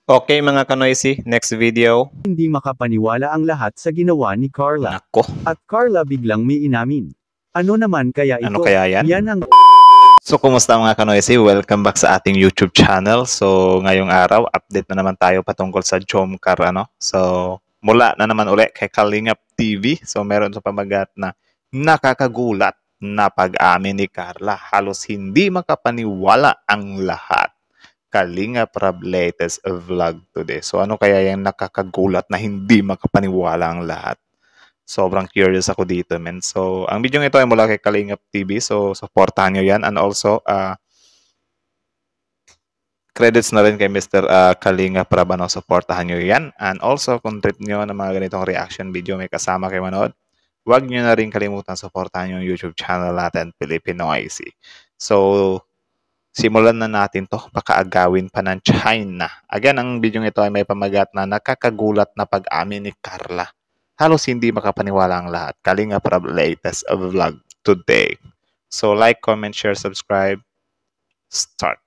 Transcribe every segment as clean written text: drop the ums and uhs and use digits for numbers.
Okay mga kanoisy, next video. Hindi makapaniwala ang lahat sa ginawa ni Carla. Nako, At Carla biglang may inamin. Ano naman kaya ano ito? kaya yan? Yan ang So, kumusta mga kanoisy? Welcome back sa ating YouTube channel. So, ngayong araw, update na naman tayo patungkol sa Jomcar, ano? So, mula na naman uli kay Kalingap TV. So, meron sa pamagat na nakakagulat na pag-amin ni Carla. Halos hindi makapaniwala ang lahat. Kalingap Rab latest vlog today. So, ano kaya yung nakakagulat na hindi makapaniwala ang lahat? Sobrang curious ako dito, men. So, ang video ito ay mula kay Kalingap TV. So, supportahan nyo yan. And also, credits na rin kay Mr. Kalingap Rabano. Supportahan nyo yan. And also, kung trip nyo ng mga ganitong reaction video may kasama kayo manood, huwag nyo na rin kalimutan supportahan yung YouTube channel natin, Filipino IC. So, simulan na natin to. Baka agawin pa ng China. Again, ang video ito ay may pamagat na nakakagulat na pag-amin ni Carla. Halos hindi makapaniwala ang lahat. Kalingap Rab latest vlog today. So like, comment, share, subscribe. Start.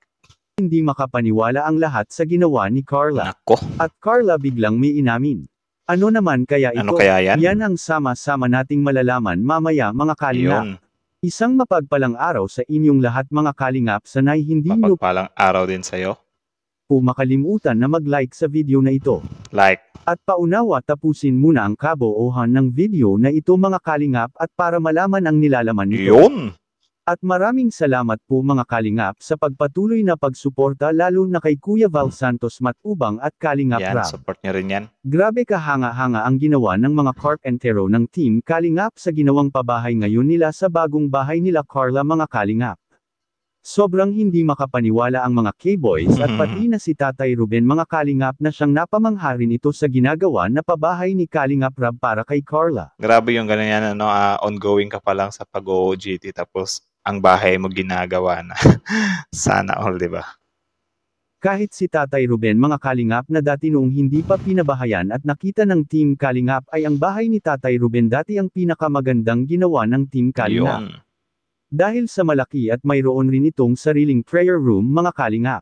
hindi makapaniwala ang lahat sa ginawa ni Carla. Nako, At Carla biglang may inamin. Ano naman kaya ito? ano kaya yan? Yan ang sama-sama nating malalaman mamaya mga kalingap. Yun. Isang mapagpalang araw sa inyong lahat mga kalingap, sanay hindi nyo Mapagpalang araw din sa'yo. po makalimutan na mag-like sa video na ito. Like. At paunawa tapusin muna ang kabuuhan ng video na ito mga kalingap at para malaman ang nilalaman nito. Yun. At maraming salamat po mga kalingap sa pagpatuloy na pagsuporta lalo na kay Kuya Val Santos Matubang at Kalingap Yan, Rab. support nyo rin yan. Grabe kahanga-hanga ang ginawa ng mga carpentero ng Team Kalingap sa ginawang pabahay ngayon nila sa bagong bahay nila Carla mga kalingap. Sobrang hindi makapaniwala ang mga K-boys at pati na si Tatay Ruben mga kalingap na siyang napamangha rin ito sa ginagawa na pabahay ni Kalingap Rab para kay Carla. Grabe yung ganyan, ano, ongoing ka pa lang sa pag-OOGT tapos ang bahay mo ginagawa na. Sana all, di ba? Kahit si Tatay Ruben mga kalingap na dati noong hindi pa pinabahayan at nakita ng Team Kalingap ay ang bahay ni Tatay Ruben dati ang pinakamagandang ginawa ng Team Kalingap. Yun. Dahil sa malaki at mayroon rin itong sariling prayer room mga kalingap.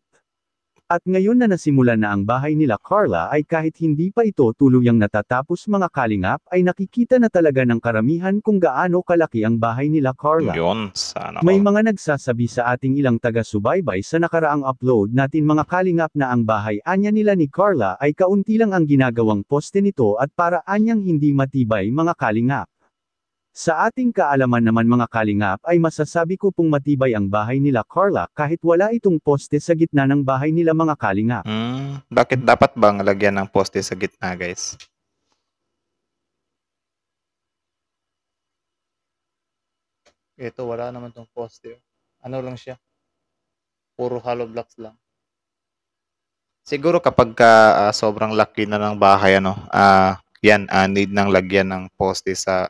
At ngayon na nasimulan na ang bahay nila Carla ay kahit hindi pa ito tuluyang natatapos mga kalingap ay nakikita na talaga ng karamihan kung gaano kalaki ang bahay nila Carla. Yun, sana May all. mga nagsasabi sa ating ilang taga-subaybay sa nakaraang upload natin mga kalingap na ang bahay anya nila ni Carla ay kaunti lang ang ginagawang poste nito at para anyang hindi matibay mga kalingap. Sa ating kaalaman naman mga kalingap ay masasabi ko pong matibay ang bahay nila Carla kahit wala itong poste sa gitna ng bahay nila mga kalingap. Bakit dapat bang lagyan ng poste sa gitna, guys? Ito, wala naman tong poste. Ano lang siya? Puro hollow blocks lang. Siguro kapag sobrang laki na ng bahay, ano, yan, need ng lagyan ng poste sa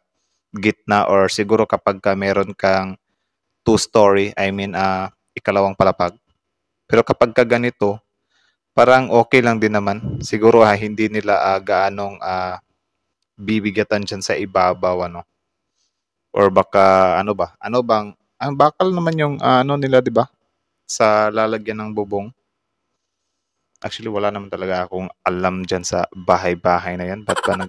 gitna or siguro kapag meron kang two-story, I mean, ikalawang palapag. Pero kapag ganito, parang okay lang din naman. Siguro hindi nila gaanong bibigatan dyan sa ibabaw, ano. Or baka, ano ba? Ano bang, ang bakal naman yung ano nila, di ba? Sa lalagyan ng bubong. Actually, wala naman talaga akong alam dyan sa bahay-bahay na yan. Ba't ba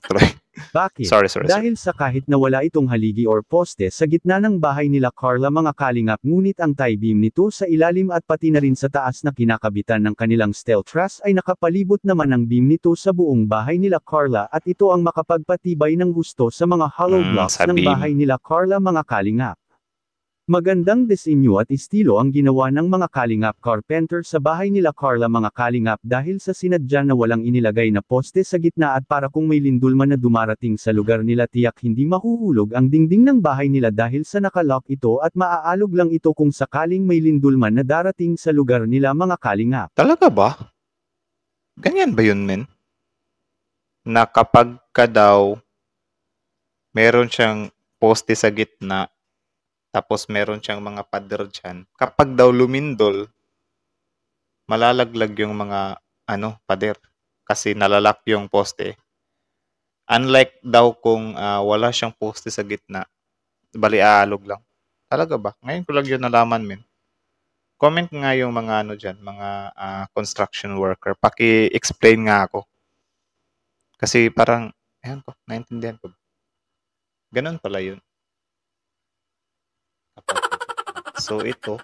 tuloy. Bakit? Sorry. Dahil sa kahit na wala itong haligi or poste sa gitna ng bahay nila Carla mga kalingap ngunit ang tie beam nito sa ilalim at pati na rin sa taas na kinakabitan ng kanilang steel truss ay nakapalibot naman ang beam nito sa buong bahay nila Carla at ito ang makapagpatibay ng gusto sa mga hollow blocks sa ng beam. bahay nila Carla mga kalingap. Magandang disenyo at estilo ang ginawa ng mga kalingap carpenter sa bahay nila Carla mga kalingap dahil sa sinadya na walang inilagay na poste sa gitna at para kung may lindol man na dumarating sa lugar nila tiyak hindi mahuhulog ang dingding ng bahay nila dahil sa nakalock ito at maaalog lang ito kung sakaling may lindol man na darating sa lugar nila mga kalingap. Talaga ba? Ganyan ba yun, men? Na kapag ka daw meron siyang poste sa gitna, tapos meron siyang mga pader dyan, kapag daw lumindol, malalaglag yung mga pader. Kasi nalalak yung poste. Unlike daw kung wala siyang poste sa gitna, bali aalog lang. Talaga ba? Ngayon ko lang yun nalaman, men. Comment nga yung mga ano diyan, mga construction worker. Paki-explain nga ako. Kasi parang, ayan ko, naintindihan ko. Ganun pala yun. So ito,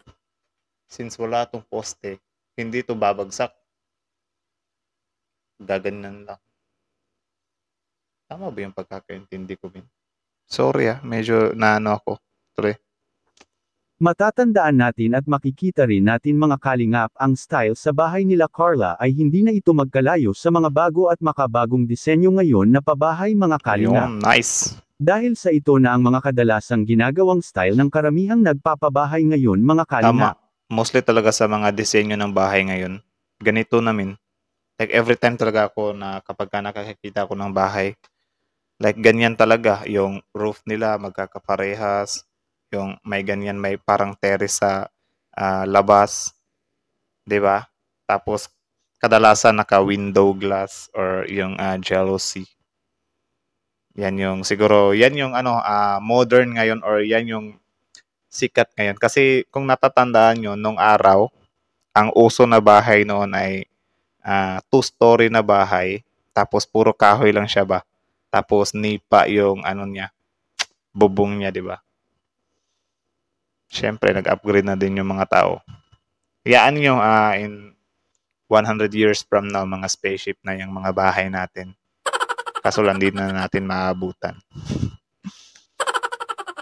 since wala tong poste, hindi to babagsak. Gaganan lang. Tama ba yung pagkakaintindi ko, Min? Sorry medyo naano ako. Tuloy. Matatandaan natin at makikita rin natin mga kalingap ang style sa bahay nila Carla ay hindi na ito magkalayo sa mga bago at makabagong disenyo ngayon na pabahay mga kalingap. Yun, nice. Dahil sa ito na ang mga kadalasang ginagawang style ng karamihang nagpapabahay ngayon mga kalingap. Tama. Mostly talaga sa mga disenyo ng bahay ngayon. Ganito namin. Like every time talaga ako na kapag nakakita ko ng bahay, like ganyan talaga, yung roof nila magkakaparehas, yung may ganyan, may parang terrace sa labas, 'di ba? Tapos kadalasan naka-window glass or yung jealousy. Yan yung siguro, yan yung modern ngayon or yan yung sikat ngayon. Kasi kung natatandaan nyo, nung araw, ang uso na bahay noon ay two-story na bahay, tapos puro kahoy lang siya ba? Tapos nipa yung ano niya, bubong niya, di ba? Siyempre, nag-upgrade na din yung mga tao. Yaan nyo, in 100 years from now, mga spaceship na yung mga bahay natin. Kaso lang din na natin maabutan.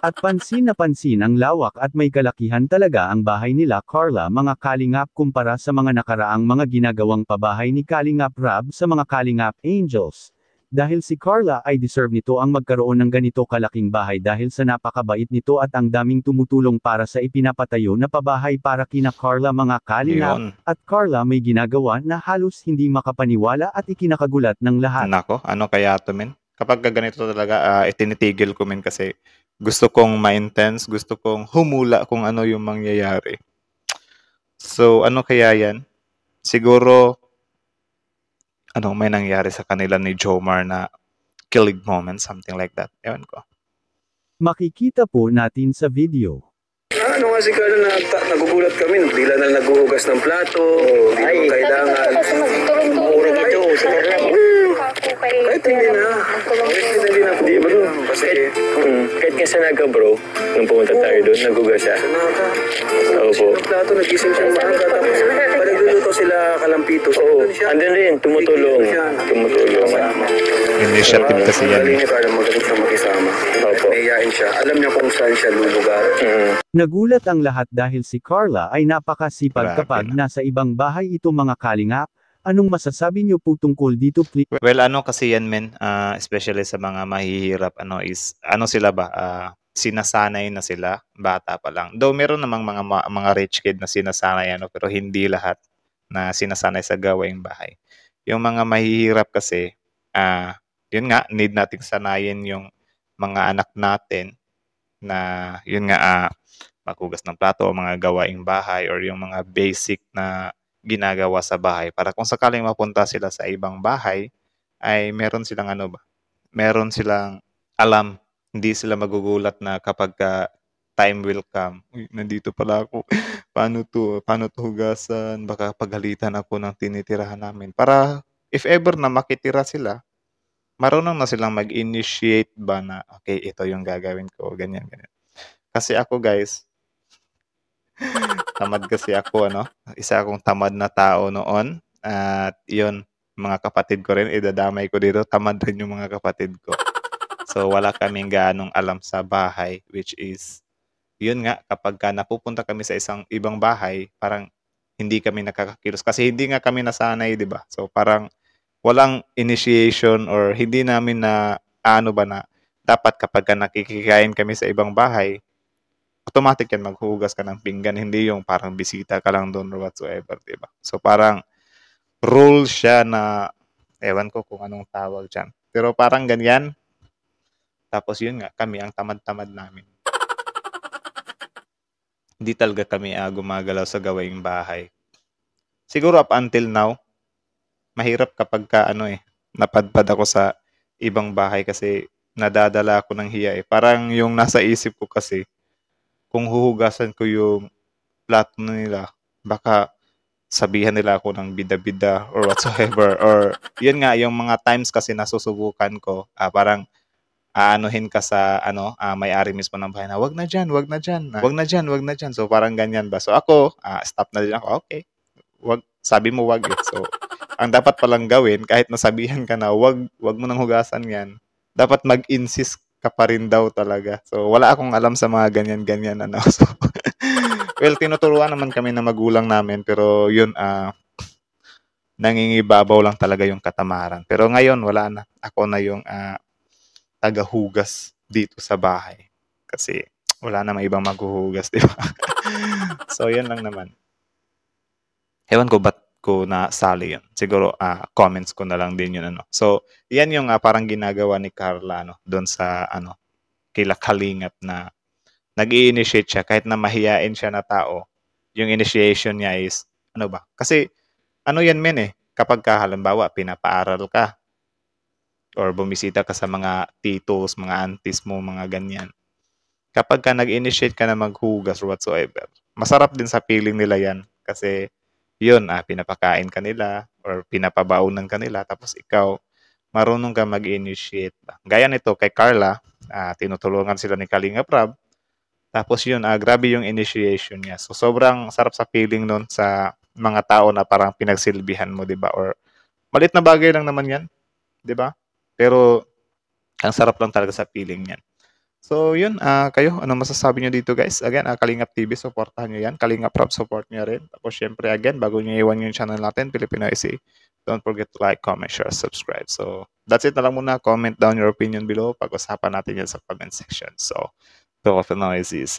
At pansin na pansin ang lawak at may kalakihan talaga ang bahay nila Carla mga kalingap kumpara sa mga nakaraang mga ginagawang pabahay ni Kalingap Rab sa mga Kalingap Angels. Dahil si Carla ay deserve nito ang magkaroon ng ganito kalaking bahay dahil sa napakabait nito at ang daming tumutulong para sa ipinapatayo na pabahay para kina Carla mga kalingap, Yun. at Carla may ginagawa na halos hindi makapaniwala at ikinakagulat ng lahat. Nako, ano kaya to, men? Kapag ganito talaga, itinitigil ko, men, kasi gusto kong ma-intense, gusto kong humula kung ano yung mangyayari. So, ano kaya yan? Siguro, may nangyari sa kanila ni Jomar na killing moment, something like that. Ewan ko. Makikita po natin sa video. Ano nga si Carla na nagugulat kami, bigla na naghuhugas ng plato, hindi mo kailangan. Kasi magtulong-tulong na ito. si Carla. Kahit hindi na. Kahit hindi na. Hindi ba doon? Kasi, Kahit nga sa Naga bro, nung pumunta tayo doon, nagugas siya. naka. Opo. Ng plato, nagising siya maaga. Tapos, pag nagluluto sila kalampitos. Oo, andun siya. andun rin, tumutulong. Tumutulong. Initiative kasi yan. Magaling ni Carla, magaling siya makisama. Opo. Mayayain siya. Alam niya kung saan siya lulugar. Nagulat ang lahat dahil si Carla ay napakasipag Grabe kapag na. nasa ibang bahay ito mga kalingap. Anong masasabi niyo po tungkol dito please? Well, kasi yan, men, especially sa mga mahihirap, is, sila ba, sinasanay na sila, bata pa lang. Though meron namang mga rich kid na sinasanay, pero hindi lahat na sinasanay sa gawaing bahay. Yung mga mahihirap kasi, yun nga, need nating sanayin yung mga anak natin na, yun nga, maghugas ng plato o mga gawaing bahay or yung mga basic na ginagawa sa bahay para kung sakaling mapunta sila sa ibang bahay ay meron silang meron silang alam, hindi sila magugulat na kapag time will come, uy, nandito pala ako, paano to hugasan, baka pagalitan ako ng tinitirahan namin, para if ever na makitira sila, marunong na silang mag-initiate ba na okay, ito yung gagawin ko, ganyan. Kasi ako, guys, tamad kasi ako, isa akong tamad na tao noon. At yun, mga kapatid ko rin, idadamay ko dito, tamad rin yung mga kapatid ko. So, wala kaming ganong alam sa bahay, which is, yun nga, kapag napupunta kami sa ibang bahay, parang hindi kami nakakakilos. Kasi hindi nga kami nasanay, di ba? So, parang walang initiation or hindi namin na, na dapat kapag nakikikain kami sa ibang bahay, automatic yan, maghuhugas ka ng pinggan. Hindi yung parang bisita ka lang doon or whatsoever, diba? So, parang rule siya na, ewan ko kung anong tawag dyan. Pero parang ganyan. Tapos yun nga, kami, ang tamad-tamad namin. Hindi talaga kami gumagalaw sa gawaing bahay. Siguro up until now, mahirap kapag napadpad ako sa ibang bahay kasi nadadala ako ng hiya eh. Parang yung nasa isip ko kasi, kung huhugasan ko yung plato nila, Baka sabihan nila ako ng bida-bida or whatsoever. Or yun nga, yung mga times kasi nasusubukan ko, parang aanuhin ka sa may-ari mismo ng bahay na wag na diyan, wag na diyan, wag na diyan, wag na diyan. So parang ganyan ba. So ako, stop na din ako. Okay. Wag, sabi mo wag. So ang dapat palang gawin kahit nasabihan ka na wag mo nang hugasan 'yan, dapat mag-insist ka pa rin daw talaga. So wala akong alam sa mga ganyan-ganyan So well, tinuturuan naman kami ng magulang namin pero yun nangingibabaw lang talaga yung katamaran. Pero ngayon wala na. Ako na yung tagahugas dito sa bahay. Kasi wala namang ibang maghuhugas, di ba? So, yun lang naman. Ewan ko ba't ko nasali yun. Siguro, comments ko na lang din yun. So, yan yung parang ginagawa ni Carla doon sa kila Kalingap na nag-i-initiate siya kahit na mahiyain siya na tao. Yung initiation niya is, Kasi, yan kapag halimbawa, pinapaaral ka, or bumisita ka sa mga titos, mga aunties mo, mga ganyan. Kapag ka nag-initiate ka na maghugas or whatsoever, masarap din sa feeling nila yan. Kasi yun, pinapakain ka nila or pinapabaunan ka nila. Tapos ikaw, marunong ka mag-initiate. Gaya nito kay Carla, tinutulungan sila ni Kalinga Prab. Tapos yun, grabe yung initiation niya. So sobrang sarap sa feeling nun sa mga tao na parang pinagsilbihan mo, di ba? Or malit na bagay lang naman yan, di ba? Pero, ang sarap lang talaga sa feeling niyan. So, yun. Kayo, ano masasabi nyo dito, guys? Again, Kalingap TV, supportahan nyo yan. Kalingap Prab, support nyo rin. Tapos, syempre, again, bago nyo iwan yung channel natin, Filipino IC, don't forget to like, comment, share, subscribe. So, that's it na lang muna. Comment down your opinion below. Pag-usapan natin yan sa comment section. So, Filipino IC is